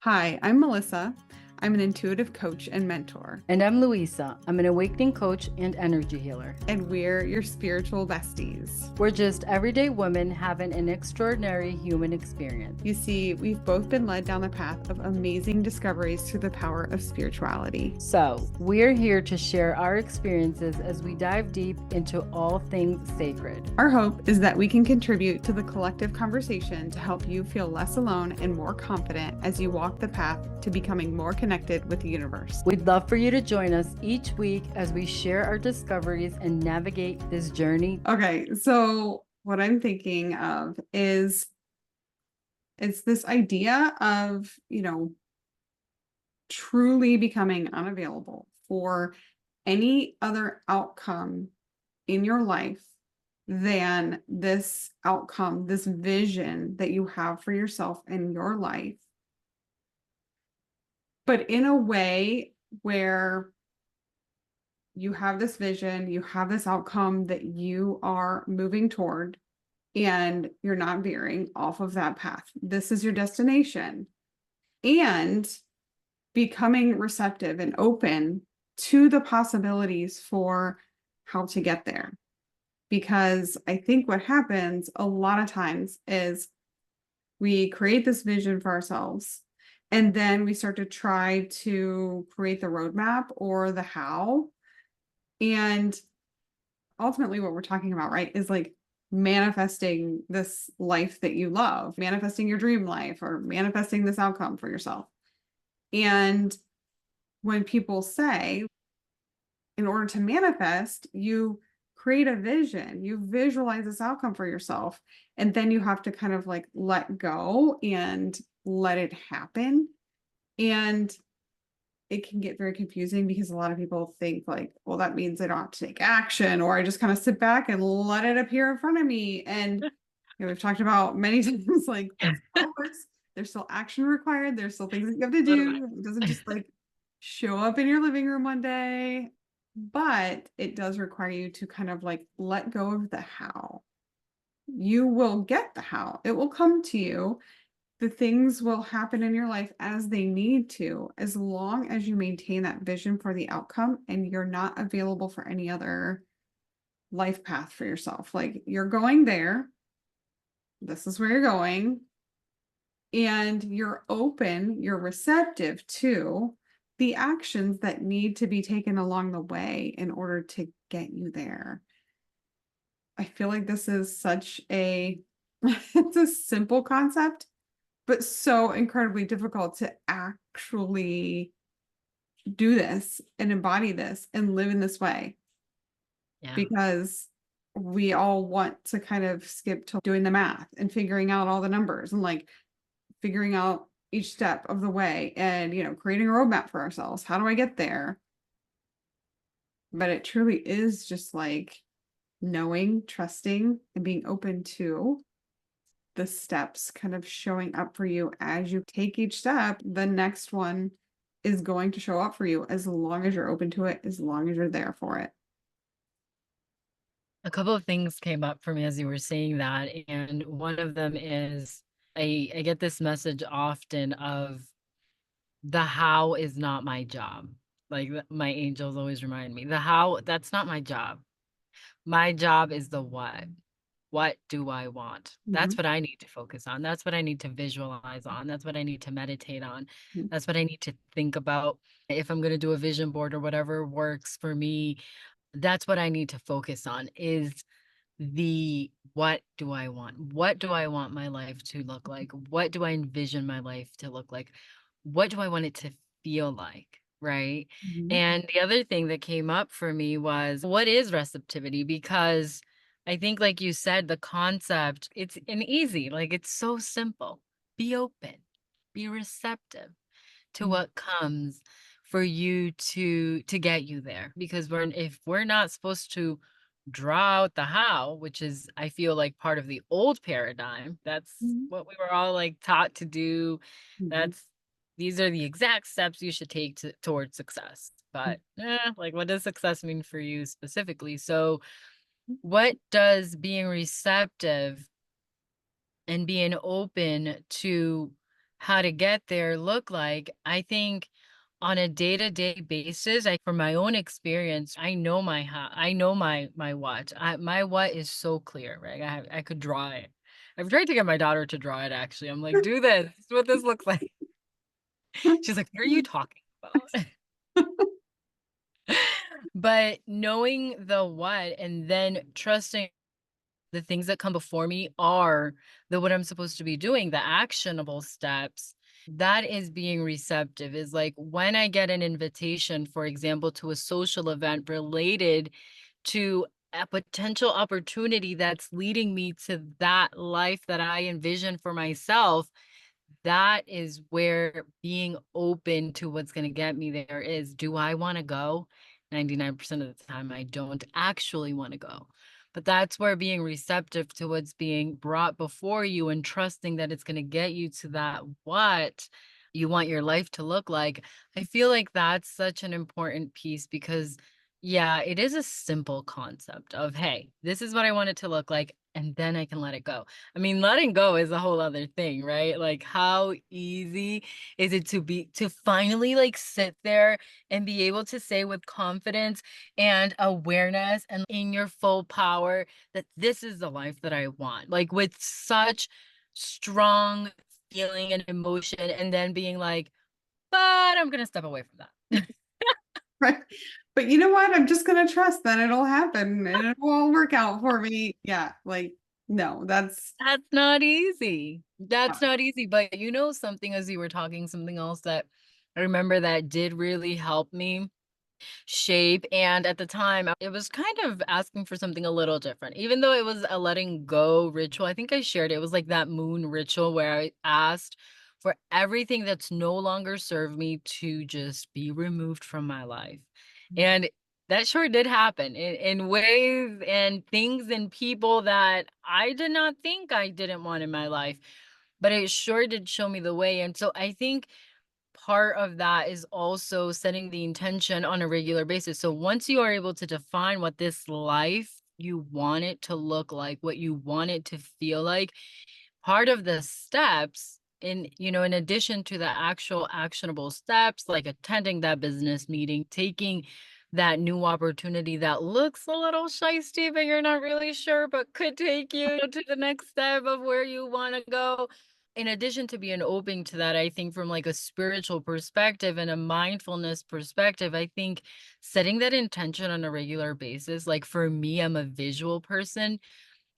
Hi, I'm Melissa. I'm an intuitive coach and mentor, And I'm Louisa. I'm an awakening coach and energy healer. and we're your spiritual besties. We're just everyday women having an extraordinary human experience. You see, we've both been led down the path of amazing discoveries through the power of spirituality. So, we're here to share our experiences as we dive deep into all things sacred. Our hope is that we can contribute to the collective conversation to help you feel less alone and more confident as you walk the path to becoming more connected with the universe. We'd love for you to join us each week as we share our discoveries and navigate this journey. Okay, so what I'm thinking of is it's this idea of, truly becoming unavailable for any other outcome in your life than this outcome, this vision that you have for yourself in your life, but in a way where you have this vision, you have this outcome that you are moving toward, and you're not veering off of that path. This is your destination. And becoming receptive and open to the possibilities for how to get there. Because I think what happens a lot of times is we create this vision for ourselves, and then we start to try to create the roadmap or the how. And ultimately, what we're talking about, right, is like manifesting this life that you love, manifesting your dream life, or manifesting this outcome for yourself. And when people say, in order to manifest, you create a vision, you visualize this outcome for yourself, and then you have to kind of like let go and let it happen. And it can get very confusing because a lot of people think like, well, that means I don't have to take action, or I just kind of sit back and let it appear in front of me. And we've talked about many times like that's how it works. There's still action required. There's still things that you have to do. It doesn't just like show up in your living room one day, but it does require you to kind of like let go of the how. You will get the how. It will come to you. The things will happen in your life as they need to, as long as you maintain that vision for the outcome and you're not available for any other life path for yourself. Like you're going there, this is where you're going, and you're open, you're receptive to the actions that need to be taken along the way in order to get you there. I feel like this is such a it's a simple concept, but so incredibly difficult to actually do this and embody this and live in this way, Yeah. because we all want to kind of skip to doing the math and figuring out all the numbers and like figuring out each step of the way and creating a roadmap for ourselves. How do I get there? But it truly is just like knowing, trusting, and being open to the steps kind of showing up for you as you take each step. The next one is going to show up for you as long as you're open to it, as long as you're there for it. A couple of things came up for me as you were saying that, and one of them is I get this message often of the how is not my job. Like my angels always remind me, the how, that's not my job. My job is the what. What do I want? That's Mhm, what I need to focus on. That's what I need to visualize on. That's what I need to meditate on. mhm, That's what I need to think about. If I'm going to do a vision board or whatever works for me, that's what I need to focus on is the what do I want? What do I want my life to look like? What do I envision my life to look like? What do I want it to feel like? Right. mhm, And the other thing that came up for me was what is receptivity? Because I think, like you said, the concept, it's an easy, like it's so simple. Be open, be receptive to mhm, what comes for you to get you there. Because if we're not supposed to draw out the how, which is I feel like part of the old paradigm. That's mhm, what we were all like taught to do. mhm, That's these are the exact steps you should take towards success. But like what does success mean for you specifically? So what does being receptive and being open to how to get there look like, I think on a day-to-day basis, from my own experience, I know my how, I know my what. My what is so clear, right? I could draw it. I've tried to get my daughter to draw it actually. I'm like, do this. This is what this looks like. She's like, what are you talking about? But knowing the what and then trusting the things that come before me are the what I'm supposed to be doing, the actionable steps. That is being receptive. Is like when I get an invitation, for example, to a social event related to a potential opportunity that's leading me to that life that I envision for myself, that is where being open to what's gonna get me there is. Do I wanna go? 99% of the time, I don't actually wanna go. But that's where being receptive to what's being brought before you and trusting that it's gonna get you to that what you want your life to look like. I feel like that's such an important piece because, yeah, it is a simple concept of, "Hey, this is what I want it to look like, and then I can let it go." I mean, letting go is a whole other thing, right? Like, how easy is it to finally, like, sit there and be able to say with confidence and awareness and in your full power that this is the life that I want, like, with such strong feeling and emotion, and then being like, "But I'm gonna step away from that." Right. But you know what? I'm just gonna trust that it'll happen and it'll all work out for me. Yeah, like, no, that's That's not easy. That's not easy, but you know something as you were talking, something else that I remember that did really help me shape, and at the time, it was kind of asking for something a little different. Even though it was a letting go ritual, I think I shared it. It was like that moon ritual where I asked for everything that's no longer served me to just be removed from my life. And that sure did happen in ways and things and people that I did not think I didn't want in my life, but it sure did show me the way. And so I think part of that is also setting the intention on a regular basis. So once you are able to define what this life you want it to look like, what you want it to feel like, part of the steps in addition to the actual actionable steps, like attending that business meeting, taking that new opportunity that looks a little shisty, but you're not really sure, but could take you to the next step of where you want to go. In addition to being open to that, I think from like a spiritual perspective and a mindfulness perspective, I think setting that intention on a regular basis, like for me, I'm a visual person,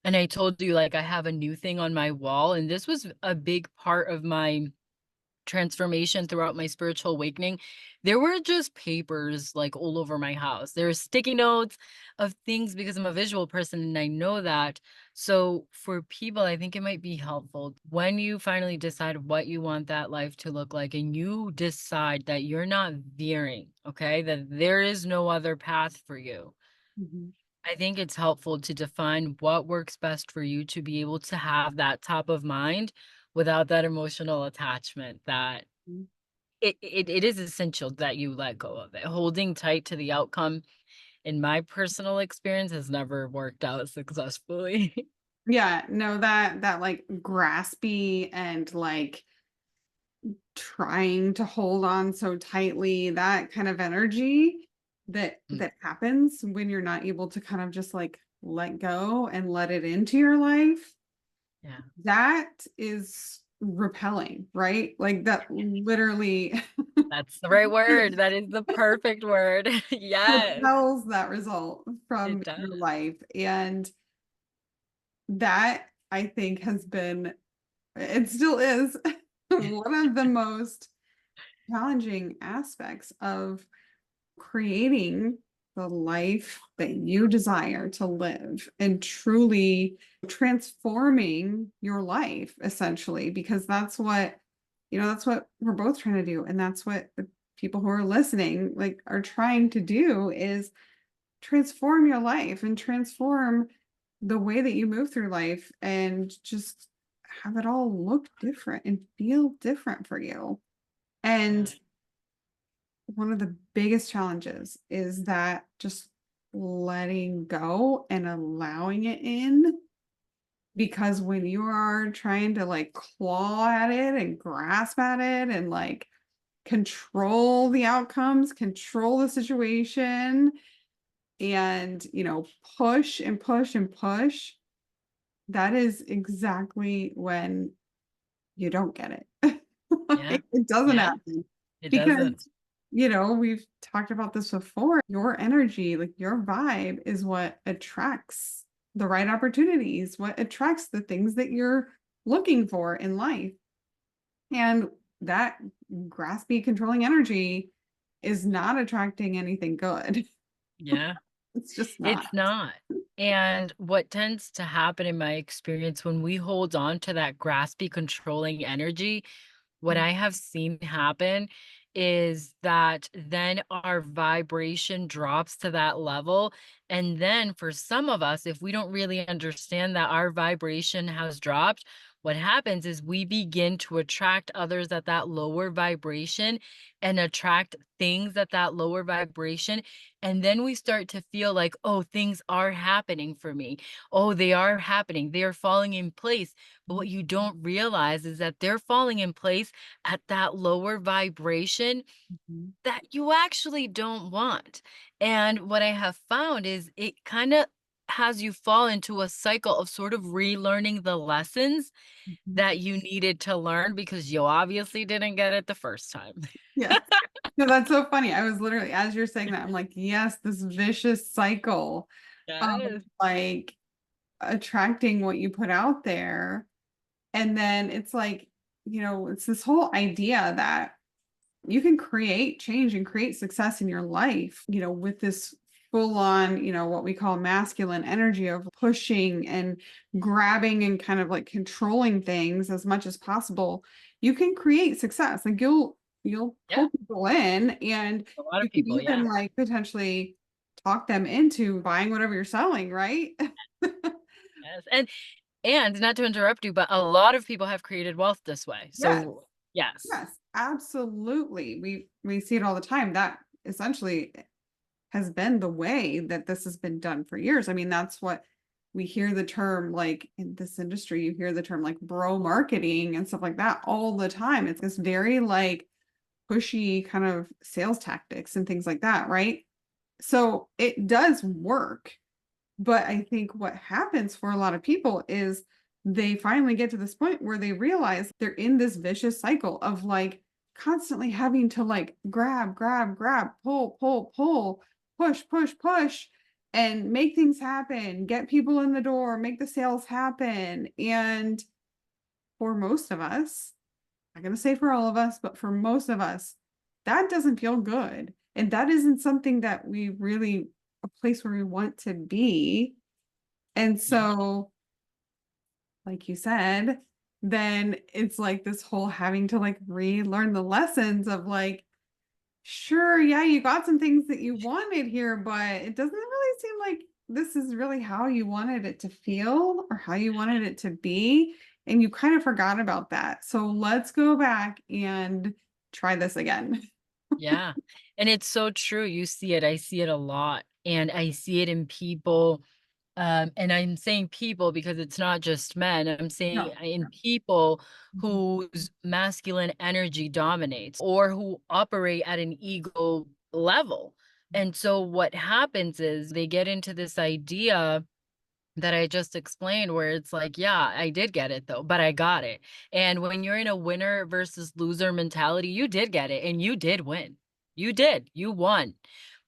and I told you, like, I have a new thing on my wall, and this was a big part of my transformation throughout my spiritual awakening. There were just papers, like, all over my house. There are sticky notes of things because I'm a visual person, and I know that. So, for people, I think it might be helpful when you finally decide what you want that life to look like, and you decide that you're not veering, okay? That there is no other path for you. Mhm. I think it's helpful to define what works best for you to be able to have that top of mind without that emotional attachment that it is essential that you let go of it. Holding tight to the outcome, in my personal experience, has never worked out successfully. Yeah, no, that like graspy and like trying to hold on so tightly, that kind of energy that Mm, happens when you're not able to kind of just like let go and let it into your life, yeah, that is repelling, right? Like that literally that's the right word. That is the perfect word. Yes, repels that result it from does. your life. And that I think has been, it still is one of the most challenging aspects of creating the life that you desire to live and truly transforming your life essentially, because that's what, that's what we're both trying to do, and that's what the people who are listening like are trying to do, is transform your life and transform the way that you move through life and just have it all look different and feel different for you. Yeah. And one of the biggest challenges is that just letting go and allowing it in Because when you are trying to like claw at it and grasp at it and like control the outcomes, control the situation, and, push and push and push, that is exactly when you don't get it. Yeah. Like, it doesn't Yeah. happen It because, doesn't. we've talked about this before. Your energy, like your vibe, is what attracts the right opportunities, what attracts the things that you're looking for in life. And that graspy, controlling energy is not attracting anything good. Yeah. It's just not. It's not. And what tends to happen in my experience when we hold on to that graspy, controlling energy, what I have seen happen is that then our vibration drops to that level. And then for some of us, if we don't really understand that our vibration has dropped, what happens is we begin to attract others at that lower vibration and attract things at that lower vibration. And then we start to feel like, oh, things are happening for me. Oh, they are happening. They are falling in place. But what you don't realize is that they're falling in place at that lower vibration Mhm. that you actually don't want. And what I have found is it kind of has you fall into a cycle of sort of relearning the lessons Mhm. that you needed to learn because you obviously didn't get it the first time. Yes. No, that's so funny. I was literally, as you're saying that, I'm like, yes, this vicious cycle of Yes. like attracting what you put out there. And then it's like, it's this whole idea that you can create change and create success in your life, with this full on, what we call masculine energy of pushing and grabbing and kind of like controlling things as much as possible. You can create success. Like you'll Yeah. pull people in and A lot you of can people. even Yeah. like potentially talk them into buying whatever you're selling, right? Yes. And not to interrupt you, but a lot of people have created wealth this way. Yes. So, yes. Yes, absolutely. We see it all the time. That essentially has been the way that this has been done for years. I mean, that's what we hear the term like in this industry, you hear the term like bro marketing and stuff like that all the time. It's this very like pushy kind of sales tactics and things like that, right? So it does work. But I think what happens for a lot of people is they finally get to this point where they realize they're in this vicious cycle of like constantly having to like grab, grab, grab, pull, pull, pull, push, push, push, and make things happen, get people in the door, make the sales happen. And for most of us, I'm not going to say for all of us, but for most of us, that doesn't feel good. And that isn't something that we really, a place where we want to be. And Yeah. so, like you said, then it's like this whole having to like relearn the lessons of like, sure, yeah, you got some things that you wanted here, but it doesn't really seem like this is really how you wanted it to feel or how you wanted it to be. And you kind of forgot about that. So let's go back and try this again. Yeah. And it's so true. You see it. I see it a lot. And I see it in people. And I'm saying people because it's not just men. I'm saying No. in people Mhm. whose masculine energy dominates or who operate at an ego level. And so what happens is they get into this idea that I just explained where it's like, yeah, I did get it though, but I got it. And when you're in a winner versus loser mentality, you did get it and you did win. You did. You won.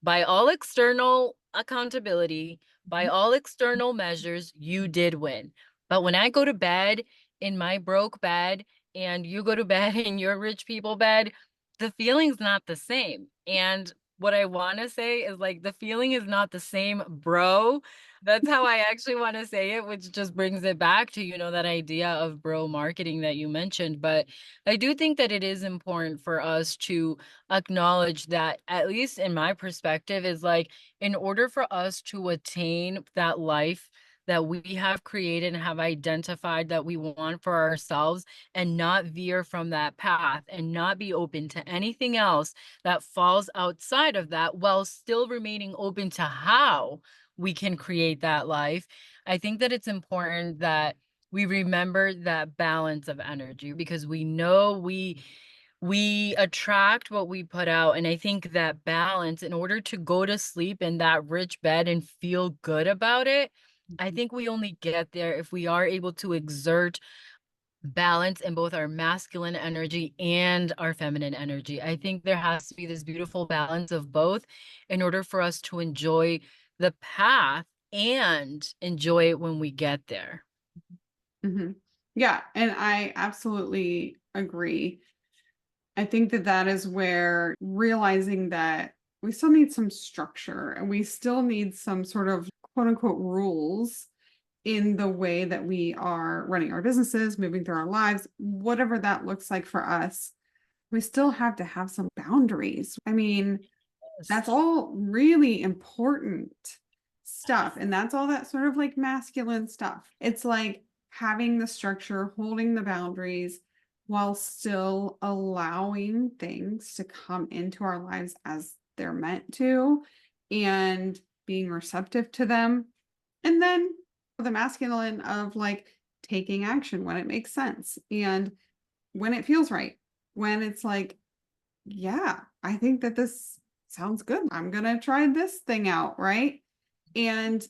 By all external accountability, by all external measures, you did win. But when I go to bed in my broke bed and you go to bed in your rich people bed, the feeling's not the same. And what I want to say is like the feeling is not the same, bro. That's how I actually wanna say it, which just brings it back to, that idea of bro marketing that you mentioned, but I do think that it is important for us to acknowledge that, at least in my perspective, is like, in order for us to attain that life that we have created and have identified that we want for ourselves and not veer from that path and not be open to anything else that falls outside of that while still remaining open to how we can create that life. I think that it's important that we remember that balance of energy because we know we attract what we put out. And I think that balance, in order to go to sleep in that rich bed and feel good about it, I Mhm. think we only get there if we are able to exert balance in both our masculine energy and our feminine energy. I think there has to be this beautiful balance of both in order for us to enjoy the path and enjoy it when we get there. Mhm. Yeah, and I absolutely agree. I think that that is where realizing that we still need some structure and we still need some sort of quote unquote rules in the way that we are running our businesses, moving through our lives, whatever that looks like for us. We still have to have some boundaries. I mean, Yes. that's all really important stuff. And that's all that sort of like masculine stuff. It's like having the structure, holding the boundaries while still allowing things to come into our lives as they're meant to and being receptive to them. And then the masculine of like taking action when it makes sense and when it feels right, when it's like, yeah, I think that this sounds good. I'm going to try this thing out, right? And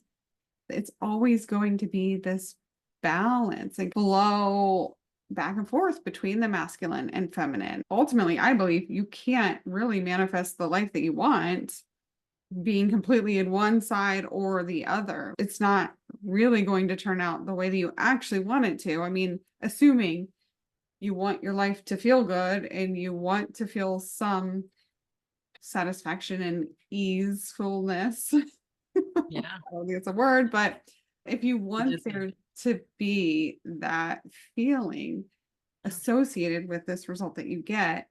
it's always going to be this balance and flow back and forth between the masculine and feminine. Ultimately, I believe you can't really manifest the life that you want being completely in one side or the other. It's not really going to turn out the way that you actually want it to. I mean, assuming you want your life to feel good and you want to feel some satisfaction and easefulness. I Yeah. don't think it's a word, but if you It want just is. there to be that feeling Yeah. associated with this result that you get,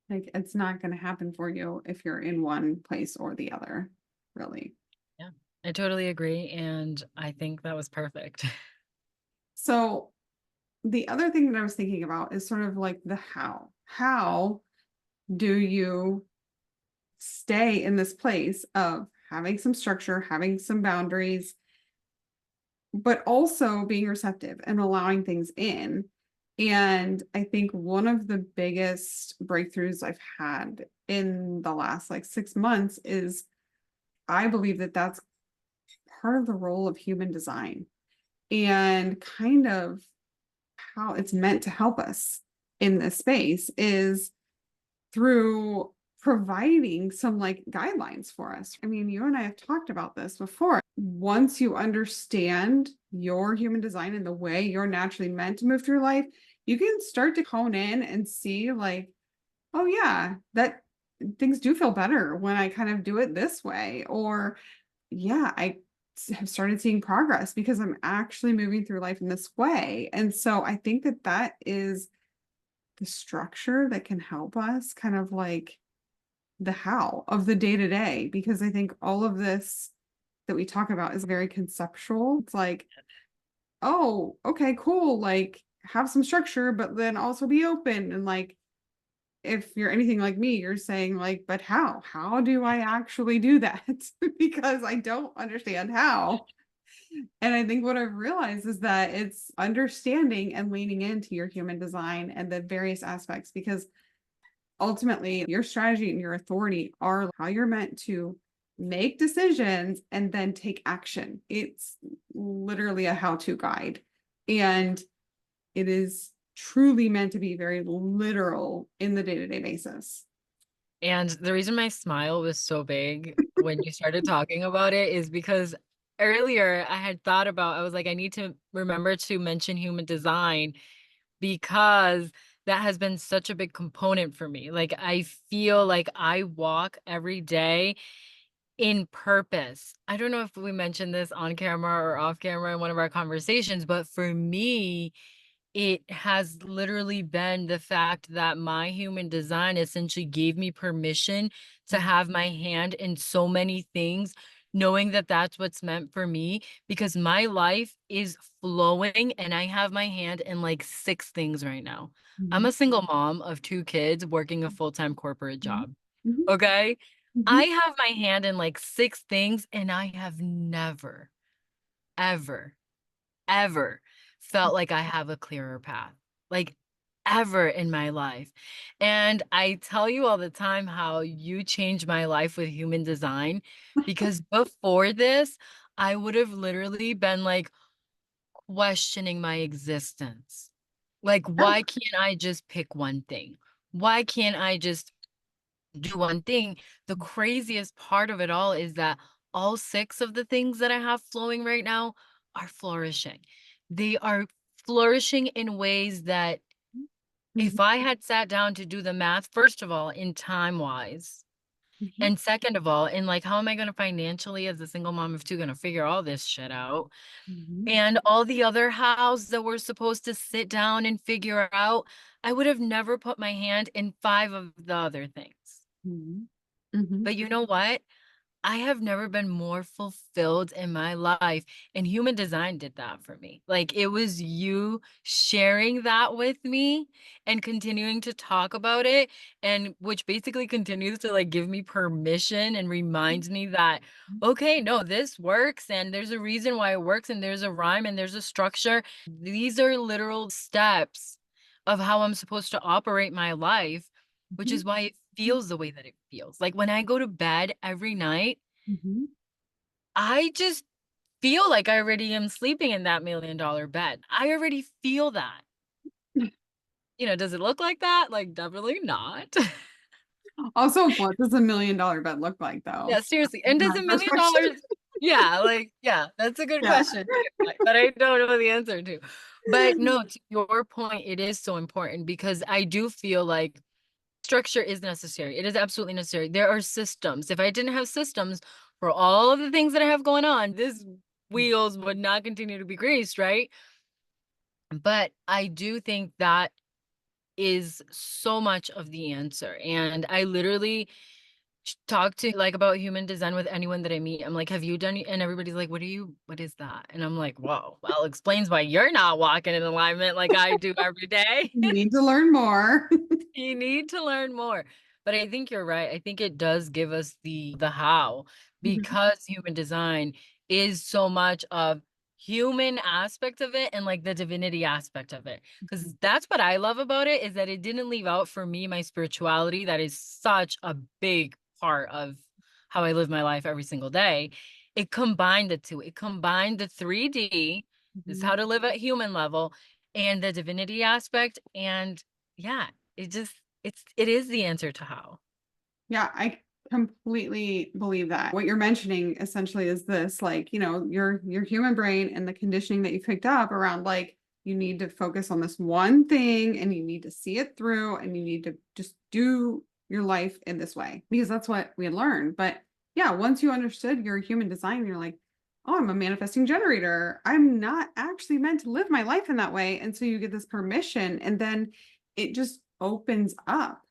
like it's not going to happen for you if you're in one place or the other, really. Yeah. I totally agree. And I think that was perfect. So the other thing that I was thinking about is sort of like the how. How do you stay in this place of having some structure, having some boundaries, but also being receptive and allowing things in? And I think one of the biggest breakthroughs I've had in the last like 6 months is I believe that that's part of the role of human design and kind of how it's meant to help us in this space is through providing some like guidelines for us. I mean, you and I have talked about this before. Once you understand your human design and the way you're naturally meant to move through life, you can start to hone in and see, like, oh, yeah, that things do feel better when I kind of do it this way. Or, yeah, I have started seeing progress because I'm actually moving through life in this way. And so I think that that is the structure that can help us kind of like the how of the day to day, because I think all of this that we talk about is very conceptual. It's like, oh, okay, cool. Like have some structure, but then also be open. And like, if you're anything like me, you're saying like, but how? How do I actually do that? Because I don't understand how. And I think what I've realized is that it's understanding and leaning into your human design and the various aspects, because ultimately your strategy and your authority are how you're meant to make decisions and then take action. It's literally a how-to guide. And it is truly meant to be very literal in the day-to-day basis. And the reason my smile was so big when you started talking about it is because earlier I had thought about, I was like, I need to remember to mention human design because that has been such a big component for me. Like, I feel like I walk every day in purpose. I don't know if we mentioned this on camera or off camera in one of our conversations, but for me, it has literally been the fact that my human design essentially gave me permission to have my hand in so many things, knowing that that's what's meant for me because my life is flowing and I have my hand in like 6 things right now. I'm Mhm, a single mom of 2 kids working a full-time corporate mhm, job. mhm, Okay? I mhm, have my hand in like 6 things and I have never, ever, ever felt like I have a clearer path, like ever in my life. And I tell you all the time how you changed my life with human design, because before this, I would have literally been like questioning my existence. Like, why can't I just pick one thing? Why can't I just do one thing? The craziest part of it all is that all 6 of the things that I have flowing right now are flourishing. They are flourishing in ways that Mhm, if I had sat down to do the math, first of all, in time-wise, mhm, and second of all, in like, how am I gonna financially, as a single mom of 2, gonna figure all this shit out? mhm, And all the other hows that we're supposed to sit down and figure out, I would have never put my hand in 5 of the other things. mhm, mhm, But you know what? I have never been more fulfilled in my life, and human design did that for me. Like, it was you sharing that with me and continuing to talk about it, and which basically continues to, like, give me permission and reminds me that, "Okay, no, this works, and there's a reason why it works, and there's a rhyme, and there's a structure." These are literal steps of how I'm supposed to operate my life, which mhm, is why it feels the way that it feels. Like, when I go to bed every night, mhm. I just feel like I already am sleeping in that $1,000,000 bed. I already feel that. Does it look like that? Like, definitely not. Also, what does $1,000,000 bed look like though? Yeah, seriously. That's And does my first question. $1,000,000 yeah, like, yeah, that's a good Yeah. question too, that I don't know the answer to. But no, to your point, it is so important because I do feel like structure is necessary. It is absolutely necessary. There are systems. If I didn't have systems for all of the things that I have going on, this wheels would not continue to be greased, right? But I do think that is so much of the answer. And I literally talk to like about human design with anyone that I meet. I'm like, have you done it? And everybody's like, what is that? And I'm like, whoa, well, explains why you're not walking in alignment like I do every day. You need to learn more. You need to learn more. But I think you're right. I think it does give us the how, Mhm, because human design is so much of human aspect of it and like the divinity aspect of it. mhm, Because that's what I love about it, is that it didn't leave out for me my spirituality. That is such a big part of how I live my life every single day. It combined the two. It combined the 3D, this is mhm. how to live at human level, and the divinity aspect. And yeah, it is the answer to how. Yeah, I completely believe that. What you're mentioning essentially is this, like, your human brain and the conditioning that you picked up around like you need to focus on this one thing and you need to see it through and you need to just do your life in this way because that's what we had learned. But yeah, once you understood your human design, you're like, oh, I'm a manifesting generator. I'm not actually meant to live my life in that way. And so you get this permission and then it just opens up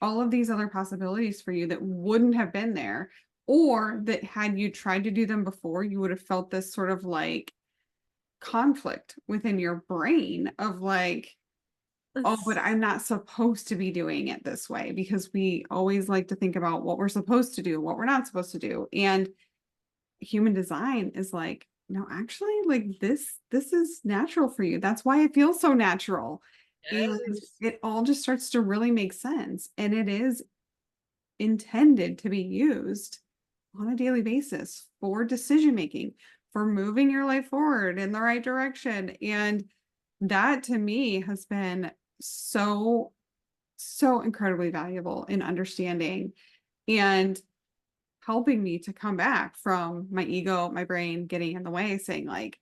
all of these other possibilities for you that wouldn't have been there, or that had you tried to do them before, you would have felt this sort of like conflict within your brain of like, oh, but It's I'm not supposed to be doing it this way because we always like to think about what we're supposed to do, what we're not supposed to do. And human design is like, no, actually, like this is natural for you. That's why it feels so natural. And yes. it all just starts to really make sense. And it is intended to be used on a daily basis for decision making, for moving your life forward in the right direction. And that to me has been so, so incredibly valuable in understanding and helping me to come back from my ego, my brain getting in the way, saying, like,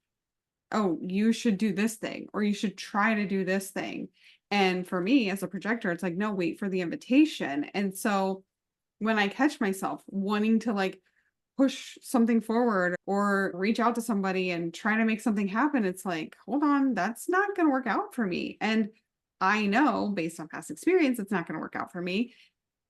oh, you should do this thing or you should try to do this thing. And for me as a projector, it's like, no, wait for the invitation. And so when I catch myself wanting to like push something forward or reach out to somebody and try to make something happen, it's like, hold on, that's not going to work out for me. And I know based on past experience, it's not going to work out for me.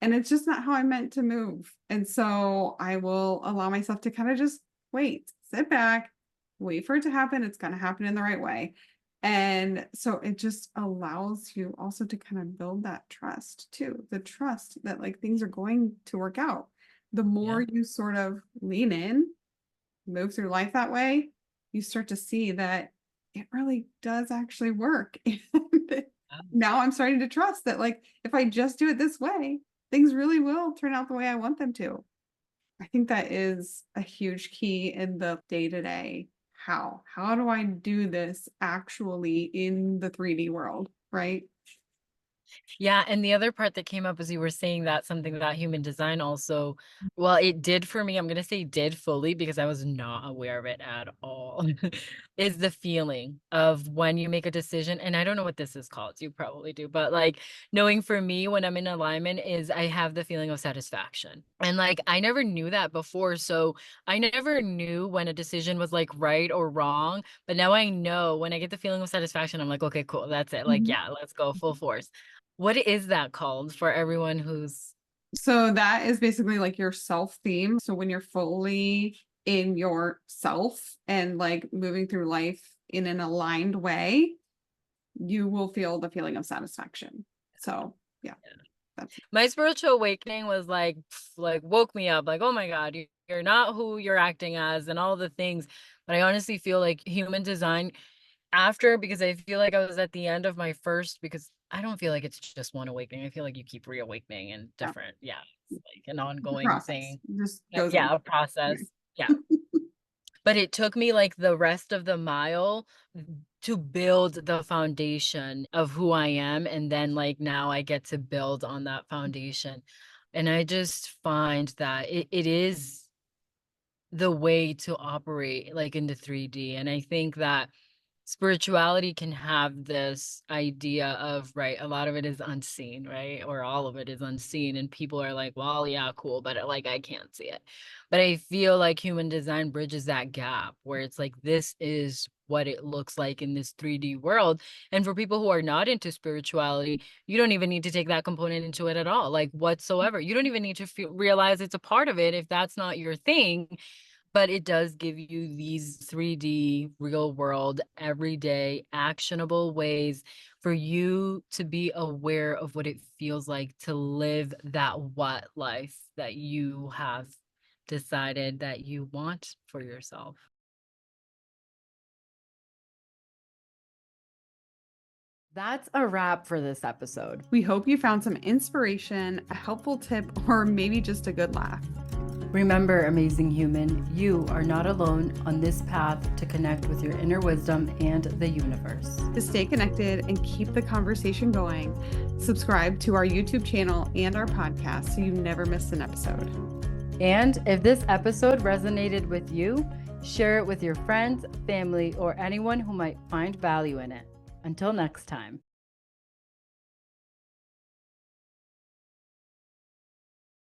And it's just not how I meant to move. And so I will allow myself to kind of just wait, sit back, wait for it to happen. It's going to happen in the right way. And so it just allows you also to kind of build that trust too, the trust that like things are going to work out. The more Yeah. you sort of lean in, move through life that way, you start to see that it really does actually work. And Yeah. now I'm starting to trust that, like, if I just do it this way, things really will turn out the way I want them to. I think that is a huge key in the day to day. How do I do this actually in the 3D world, right? Yeah, and the other part that came up as you were saying that, something that human design also, well, it did for me, I'm gonna say did fully because I was not aware of it at all, is the feeling of when you make a decision, and I don't know what this is called, you probably do, but, like, knowing for me when I'm in alignment is I have the feeling of satisfaction, and, like, I never knew that before, so I never knew when a decision was, like, right or wrong, but now I know when I get the feeling of satisfaction, I'm like, "Okay, cool, that's it, like, Mhm. yeah, let's go full force." What is that called for everyone who's So that is basically like your self theme. So when you're fully in yourself and like moving through life in an aligned way, you will feel the feeling of satisfaction. So yeah, that's my spiritual awakening was like woke me up like, "Oh my god, you're not who you're acting as," and all the things, but I honestly feel like human design after because I feel like I was at the end of my first because I don't feel like it's just one awakening, I feel like you keep reawakening and yeah, different it's like an the ongoing process. thing. It just goes on. Yeah, a Yeah. process. Yeah. But it took me, like, the rest of the mile to build the foundation of who I am, and then, like, now I get to build on that foundation, and I just find that it is the way to operate, like, in the 3D, and I think that spirituality can have this idea of, right, a lot of it is unseen, right? Or all of it is unseen. And people are like, well, yeah, cool, but like I can't see it. But I feel like human design bridges that gap where it's like, this is what it looks like in this 3D world. And for people who are not into spirituality, you don't even need to take that component into it at all, like whatsoever. You don't even need to realize it's a part of it if that's not your thing, but it does give you these 3D real world, everyday, actionable ways for you to be aware of what it feels like to live that what life that you have decided that you want for yourself. That's a wrap for this episode. We hope you found some inspiration, a helpful tip, or maybe just a good laugh. Remember, amazing human, you are not alone on this path to connect with your inner wisdom and the universe. To stay connected and keep the conversation going, subscribe to our YouTube channel and our podcast so you never miss an episode. And if this episode resonated with you, share it with your friends, family, or anyone who might find value in it. Until next time.